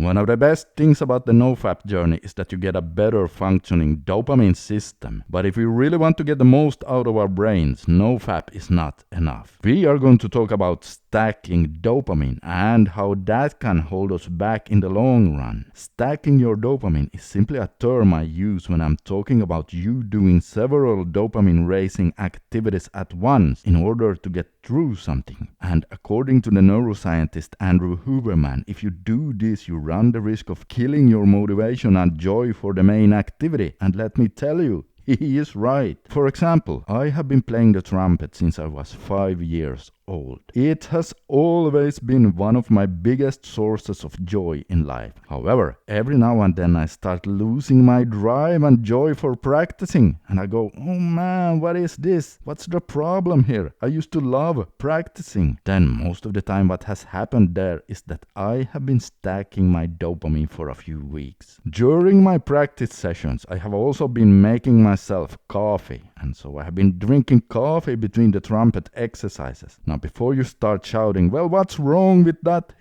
One of the best things about the NoFap journey is that you get a better functioning dopamine system. But if we really want to get the most out of our brains, NoFap is not enough. We are going to talk about stacking dopamine and how that can hold us back in the long run. Stacking your dopamine is simply a term I use when I'm talking about you doing several dopamine raising activities at once in order to get through something. And according to the neuroscientist Andrew Huberman, if you do this, you run the risk of killing your motivation and joy for the main activity. And let me tell you, he is right. For example, I have been playing the trumpet since I was 5 years old. It has always been one of my biggest sources of joy in life. However, every now and then I start losing my drive and joy for practicing. And I go, oh man, what is this? What's the problem here? I used to love practicing. Then most of the time what has happened there is that I have been stacking my dopamine for a few weeks. During my practice sessions, I have also been making myself coffee. And so I have been drinking coffee between the trumpet exercises. Now, before you start shouting, well, what's wrong with that?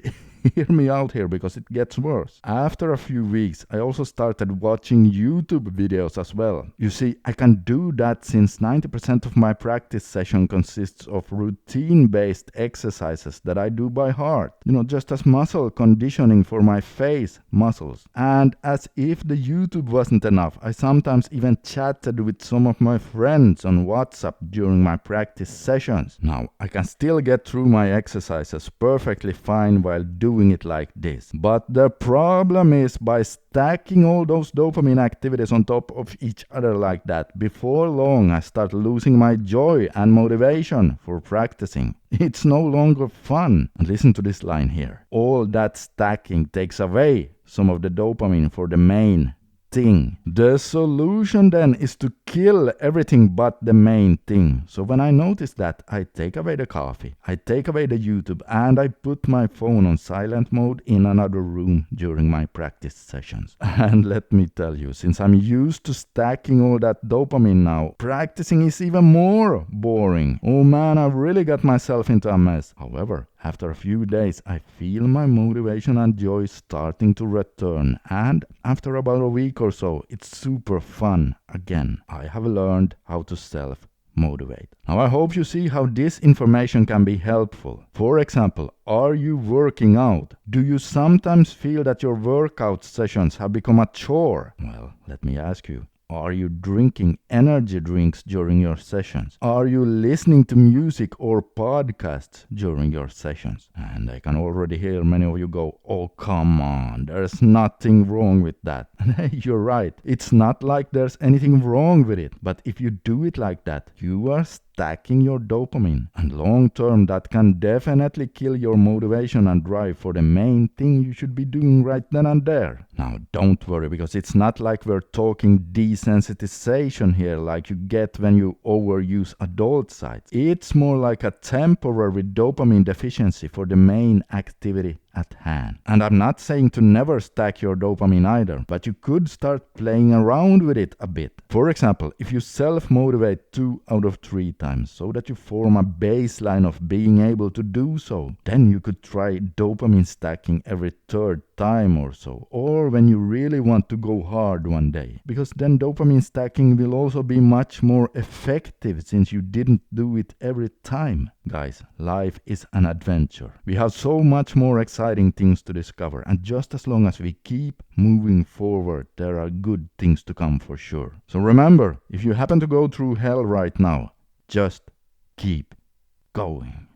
Hear me out here because it gets worse. After a few weeks, I also started watching YouTube videos as well. You see, I can do that since 90% of my practice session consists of routine-based exercises that I do by heart. Just as muscle conditioning for my face muscles. And as if the YouTube wasn't enough, I sometimes even chatted with some of my friends on WhatsApp during my practice sessions. Now, I can still get through my exercises perfectly fine while doing it like this. But the problem is by stacking all those dopamine activities on top of each other like that, before long I start losing my joy and motivation for practicing. It's no longer fun. And listen to this line here. All that stacking takes away some of the dopamine for the main thing. The solution then is to kill everything but the main thing. So when I notice that, I take away the coffee, I take away the YouTube, and I put my phone on silent mode in another room during my practice sessions. And let me tell you, since I'm used to stacking all that dopamine now, practicing is even more boring. Oh man, I've really got myself into a mess. However, after a few days, I feel my motivation and joy starting to return, and after about a week or so, it's super fun again. I have learned how to self-motivate. Now I hope you see how this information can be helpful. For example, are you working out? Do you sometimes feel that your workout sessions have become a chore? Well, let me ask you. Are you drinking energy drinks during your sessions? Are you listening to music or podcasts during your sessions? And I can already hear many of you go, oh, come on, there's nothing wrong with that. And hey, you're right. It's not like there's anything wrong with it. But if you do it like that, you are stacking your dopamine. And long term, that can definitely kill your motivation and drive for the main thing you should be doing right then and there. Now, don't worry, because it's not like we're talking desensitization here like you get when you overuse adult sites. It's more like a temporary dopamine deficiency for the main activity at hand. And I'm not saying to never stack your dopamine either, but you could start playing around with it a bit. For example, if you self-motivate 2 out of 3 times so that you form a baseline of being able to do so, then you could try dopamine stacking every 3rd time or so, or when you really want to go hard one day, because then dopamine stacking will also be much more effective since you didn't do it every time. Guys, life is an adventure. We have so much more exciting things to discover, and just as long as we keep moving forward, there are good things to come for sure. So remember, if you happen to go through hell right now, just keep going.